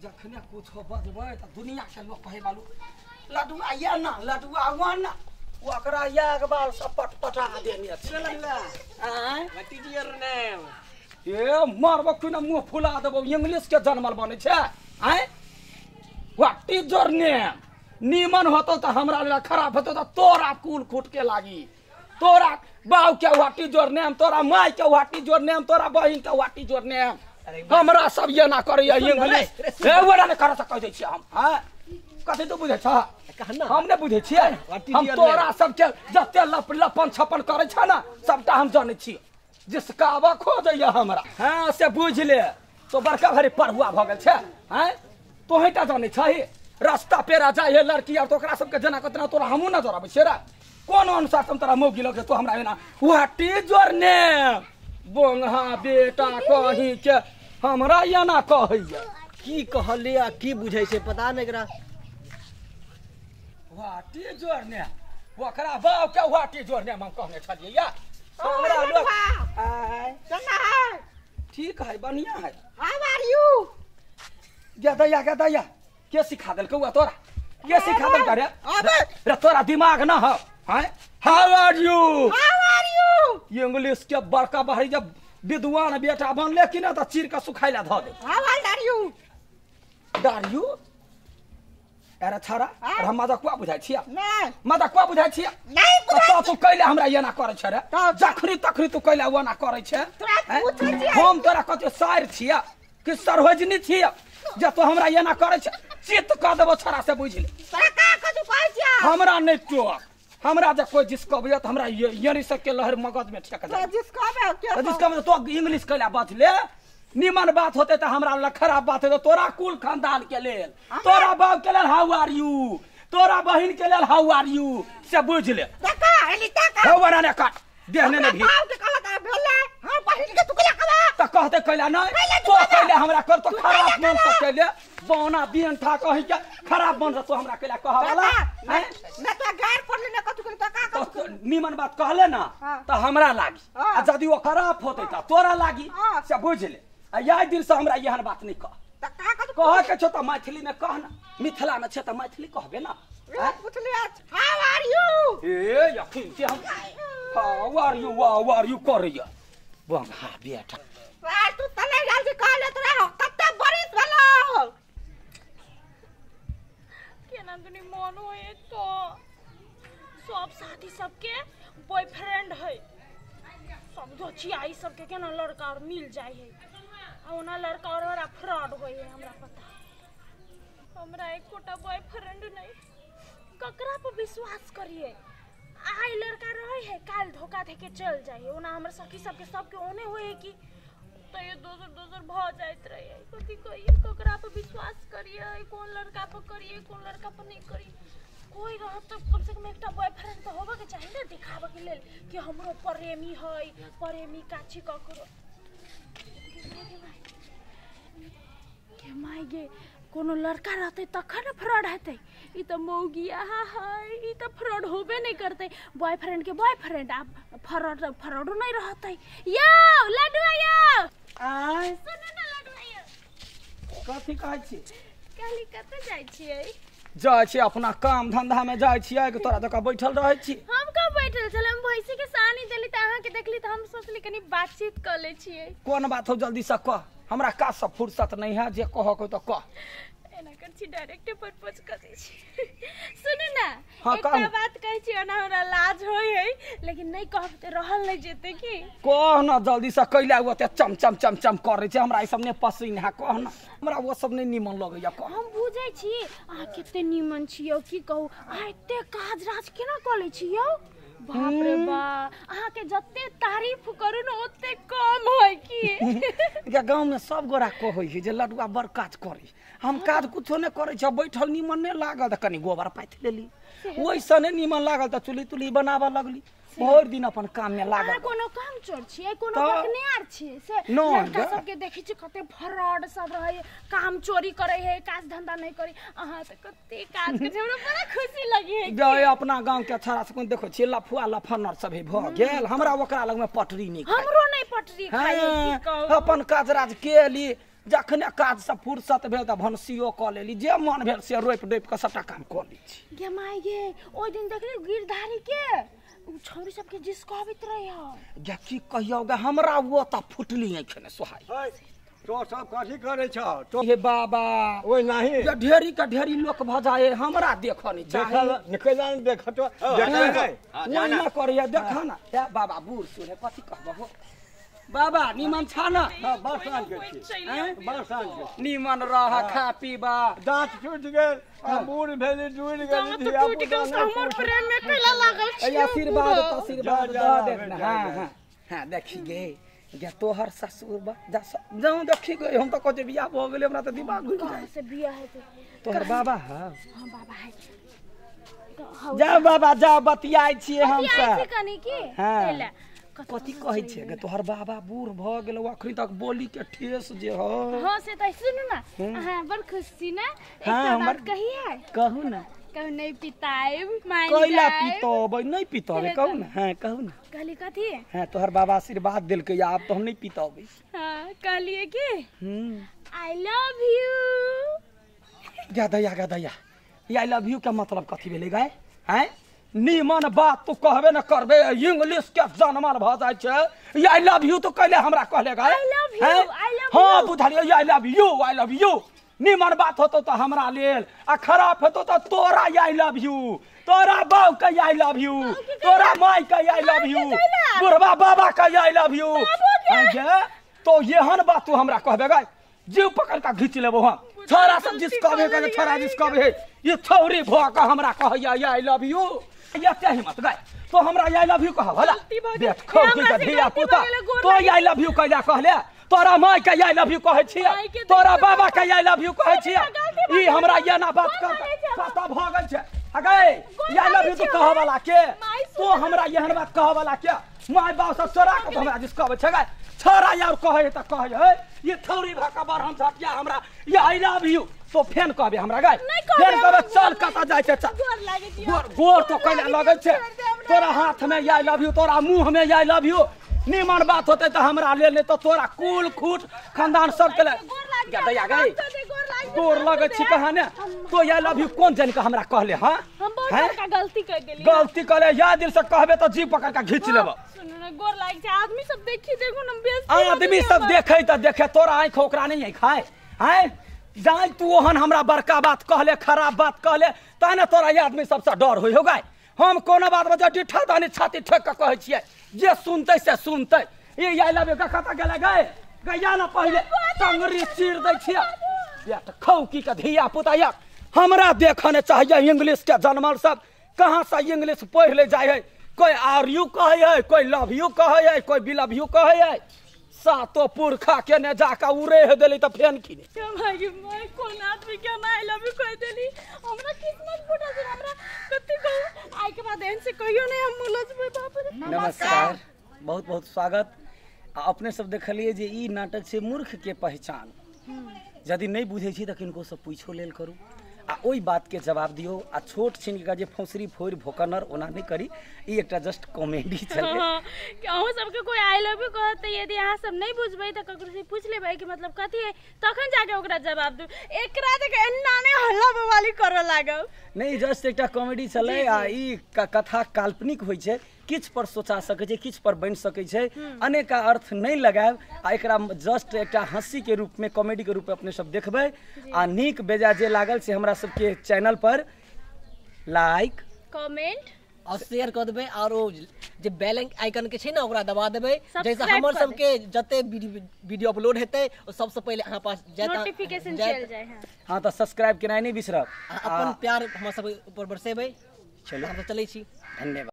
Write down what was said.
जखने कुछ बजबै त दुनिया के लोग कहे बालू लडुआ या ना लडुआ वाना ओकरा याग बाल सब पटपटा देने छै आय What is your name? ए मारबो कुना मुंह फुला देबो इंग्लिश के जन्मल बने छै आय व्हाट इज योर नेम नीमन होतो त हमरा ले खराब होतो त तोरा कुल खुट के लागी तोरा बाऊ के व्हाट इज योर नेम तोरा माई के व्हाट इज योर नेम तोरा बहिन के व्हाट इज योर नेम हमरा सब ये ना करैया इंग्लिश ए वरा ने कर सकै छै हम हां कथि तो बुझै छ हम ने बुझै छियै हम तोरा सब के जते लपन छपन करै छ ना सबटा हम जानै छी जिसका आवा खो दैया हमरा हां से बुझ ले तो बड़का भरी पढ़ुआ भ गेल छै हैं तोहेटा जानै छही रास्ता पेरा जाय हे लड़की और तोकरा सब के जना कतना तोरा हमहु न जराबै छै रे कोन अनुसार तुम तोरा मौगी लगे तो हमरा एना व्हाट इज योर नेम बोंगा बेटा कहि के हमरा एना कहैया की कहले आ की बुझै छै पता नै एकरा व्हाट इज योर नेम ओकरा बाऊ के व्हाट इज योर नेम हम कहने छलिए या हमरा लोग आय केना है ठीक है बढ़िया है हाउ आर यू गया दैया के सिखा देल कौआ तोरा के सिखा देल रे अबे रे तोरा दिमाग न हो हैं हाउ आर यू इंग्लिश के बड़का बहरी जब विद्वान बेटा बनले कि ना त चीर के सुखाइला ध दे हाउ आर यू डार यू अरे छारा हाँ? हम मजाकुआ बुझाइ छिया नहीं मजाकुआ बुझाइ छिया नहीं तो तू कैले हमरा एना करे छ रे तो- जखरी तखरी तू कैले ओना करे छ तोरा हैं? पूछै छियै। हम तोरा कते साइर छिया कि सरहोजनी छिया जे तू हमरा एना करे छ चित क देबो छरा से बुझ ले तोरा का कछु कहै छियै हमरा नहीं टोक हमरा जे कोई जिसकबियत हमरा यरी से के लहर मगज में ठेक तो जा जिसको बे के जिसका मतलब तो इंग्लिश कैला बात ले निमन बात होते तो हमरा ला खराब बात है तो तोरा कुल खानदान के लेल तोरा बाप के लेल हाउ आर यू तोरा बहिन के लेल हाउ आर यू से बुझ ले तका एली तका हो बना ने काट देहने ने भी बाऊ के कहला का भेले हां पहिल के तू केला कबा त कहते कैला नहीं तो कैले हमरा कर तो खराब मन से कैले बौना बियन ठा कहि के खराब मन से तो हमरा कैला कह वाला हैं मैं तो गार पड़ले न कछु तका तो निमन बात कहले ना हाँ। तो हमरा लागी हाँ। आ यदि वो खराब होते त तोरा लागी हाँ। से बुझ ले आ याद दिन से हमरा यहन बात नहीं कह तका कछु कह के छो त मैथिली में कह ना मिथिला में छे त मैथिली कहबे ना हैं? पूछली हाउ आर यू ए यखिन के हम हाउ आर यू करैया बंगा बेटा यार तू तले जल्दी कहले तोरा कते बरिस भेलो केना दुनी मन होए तो सब साथी सबके बॉयफ्रेंड है सब दोछिया ई सबके केना लड़का और मिल जाय है आ ओना लड़का और बड़ा फ्रॉड होय है हमरा पता है हमरा एकोटा बॉयफ्रेंड नहीं ककरा पर विश्वास करिए आई लड़का रहे है काल धोखा दे के चल जाए ओना हमर सखी सबके ओने होए है कि तो ये दोसर भ जाइत रहे कथी कहिए ककरा पर विश्वास करिए कौन लड़का पर करिए कौन लड़का पर नहीं करिए कोई रह तो कम से कम एकटा बॉयफ्रेंड तो होबे के चाहिए ना दिखावे के लेल कि हमरो प्रेमी है प्रेमी काची ककरो के माय गे कोनो लड़का रहते तखन न फ्रॉड हेतै ई त मौगिया है ई त फ्रॉड होबे नहीं करते बॉयफ्रेंड के बॉयफ्रेंड आप फ्रॉड नहीं रहते यो लडुआ यो आय सुन न लडुआ यो कथि कहै छी काली कते जाय छियै जाय छी अपना काम धंधा में जाय छी कि तोरा जका बैठल रहै छी हम कब बैठल छल हम भैंसी के सानी देली त अहाँ के देखली त हम सोचली कनी बातचीत कर ले छियै कोन बात हो जल्दी से कह हमरा का सब फुर्सत नहीं है जे कह को तो कह एना कर छी डायरेक्ट प्रपोज कर दै छी सुन ना हाँ, एकटा कहू। बात कहै छी ओना हमरा लाज होय है लेकिन नहीं कहब त रहल नहीं जेते की कह ना जल्दी से कैला ओते चम चम चम चम करे छै हमरा ई सब ने पसीन है कह ना हमरा वो सब नहीं निमन लगैया कह हम बुझै छी अहाँ कते निमन छियौ की कहू अहाँ एते काज राज केना क लै छियौ बाप रे बा अहाँ के जते तारीफ करू न ओते कम होय की या गांव में सब गोरा कहै छै जे लडुआ बड़ काज करे हम काज कुछो नहीं करे छ बैठल निमन नहीं लागल त कनी गोबर पाथि लेली ओइसे नहीं निमन लागल त चुली तुली बनावा लगली भर दिन अपन काम में अहाँ लागल कोनो काम चोर छियै कोनो तऽ- बकनियार छियै से नहि लड़का गे। सबके देखै छी कते फ्रॉड सब रहै है, काम चोरी करे है काज धंधा नहीं करी अहाँ त कते काज करे हमरा बड़ा खुशी लगी है जय अपना गांव के छाड़ा से देखो छी लफुआ लफनर सब भ गेल हमरा ओकरा लग में पटरी नहीं खाय। हमरो नहीं पटरी खाई है, की हाँ, कहू अपन काज राज केली जखने काज से फुर्सत भेल त भनसियो क लेली जे मन भेल से रोपि डोपि के सबटा काम क लै छी गे माय गे ओइ दिन देखली गिरधारी के उ छौरी सबके जिसकाबित रहे हो गे की कहियो गे हमरा वो त फुटली आँखि सोहाई तो सब कथी करे छ तो हे बाबा ओइ नाही ये ढेरी का ढेरी लोक भजाए हमरा देखो नहीं देखा चाहे निकल देख तो देखा नहीं वो ना करिए देखा ना ए बाबा बूढ़ सुने कथी कहबो बाबा निमन छाना बस आन के छी बस आन के निमन रह खा पीबा दांत टूट गेल बूढ़ भेली डूल गेल धिया पुता हमर प्रेम में कैला लागल ए आशीर्वाद दे देना हां हां देखी गे गे तोहर ससुर बा जाऊं देखी गे हम तो कहते बियाह हो गेले हमरा त दिमाग घुर जाए से बियाह है तोहर बाबा हां हां बाबा है जा बाबा जा बतियाई छिए हम ऐसे कनी की हाँ। तेला कथी कहै छै गे तोहर बाबा बूढ़ भ गेल अखनी तक बोली के ठेस जे हो हां से त सुनु ना हां बड़ खुशी ना एक हाँ, बात कही है कहू ना कहू नहीं पिताएब मान कैला जाए पीतब नहीं पीतब कहू ना हां कहू ना कहली कथी हां तोहर बाबा आशीर्वाद देलकै आब तो हम नहीं पीतब हां कहलिए कि हम्म आई लव यू गदया ये आई लव यू का मतलब कथी भेलै गाय हैं निमन बात तू कहबे न करबे इंग्लिश के जनमल भ जाय छै ये आई लव यू तो कहले हमरा कहले गाय I love you, हैं? I love हाँ you। बुझलिए आई लव यू निमन बात होतो तो हमरा लेल आ खराब होतो तो तोरा आई लव यू तोरा बाऊ का आई लव यू तोरा माई का आई लव यू बुढ़वा बाबा का आई लव यू गे तो एहन बात तू हमरा कहबे गाय जीव पकड़ का घीच लेबो हम छोरा सब जिसकबे करे छोरा जिसकबे ये छौरी भ का हमरा कहैया आई लव यू ये क्या हिम्मत गाय तो हमरा आई लव यू कह भला देख खौकी के धिया पुता तो आई लव यू कहला कहले तोरा माई के आई लव यू कहै छियै तोरा बाबा के आई लव यू कहै छियै ई हमरा ये ना बात कर पता भ गेल छै अगे आई लव यू तो कह वाला के तो हमरा एहन बात कह वाला के माय बाप से चोरा के हमरा जिसकबे छै गाय छोरा यार कहे त कहे ये थौरी भाका बार हम झटिया हमरा ये आई लव यू तो फेन कहबे हमरा गाय फेन कहबे चल कता जाय छै चल गोर तो कैला लगे छै तोरा हाथ में आई लव यू तोरा मुंह में आई लव यू निमन बात होते तो हमरा ले ले तो तोरा कुल खूट खानदान सब के गदया गई गोर लगे छी कहा ने तो आई लव यू कोन जन के हमरा कहले हां हम बहुत बड़का गलती कर देली गलती करे या दिल से कहबे तो जी पकड़ के घीच लेबो सुनो ना गोर लाग छै आदमी सब देखो ना बेइज्जती आदमी सब देखे त देखे तोरा आंख ओकरा नहीं खाए हैं जाय तू ओहन हमरा बड़का बात कहले खराब बात कहले ताने तोरा आदमी सबसे डर होई हो गाय हम कोनो बात बजा डिठा दानी छाती ठेक के कहै छियै जे सुनतै से सुनतै ई आई लव यू का कता गेले गाय गया ना पहले टंगरी चीर दै छियै या त खौकी के धिया पुता या हमरा देखने चाहिए इंग्लिश के जनमल सब कहां से इंग्लिश पढ़ ले जाय है कोई आर यू कहे है कोई लव यू कहे है कोई बी लव यू कहे है सातो पुरखा के ने जाका उरे हे देली त फेन की ने भाई मैं कोन आदमी के ना आई लव यू कह देली हमरा किस्मत फुटा से हमरा कथि कहू आई के बाद एहन से कहियो नहीं हम मुलज में बाप रे नमस्कार बहुत बहुत स्वागत अपने सब देखलिए जे ई नाटक छै मूर्ख के पहचान यदि नहीं बुझे छी त किनको से पूछो लेल करू आ ओई बात के जवाब दियो आ छोट छिन का जे फौसरी फोर भोकनर ओना नहीं करी ई एकटा जस्ट कॉमेडी चले कहूँ सबके कोई आई लव यू कहते यदि अहाँ सब नहीं बुझबै त ककरो से पूछ लेबै कि मतलब कथी है तखन जाके ओकरा जवाब दू एकरा देख एन्ना ने हल्ला बवाली करे लागब नहीं जस्ट एकटा कॉमेडी चले आ ई कथा काल्पनिक होई छै किछ पर सोचा सके छै किछ पर बन सके छै अनेक अर्थ नहीं लगाएब आ एकरा जस्ट एकटा हंसी के रूप में कॉमेडी के रूप में अपने सब देखबै आ नीक बेजा जे लागल से हमरा सबके चैनल पर लाइक कमेंट और शेयर कर देबे और जे बेल आइकन के छै ना ओकरा दबा देबे जैसे Subscribe हमर कर सबके जते वीडियो अपलोड हेतै सबसे पहले अहाँ पास नोटिफिकेशन चल जाए हाँ तो सब्सक्राइब केनाइ नहीं बिसरब अपन प्यार हमर सब ऊपर बरसेबै चलो हम चलै छी धन्यवाद।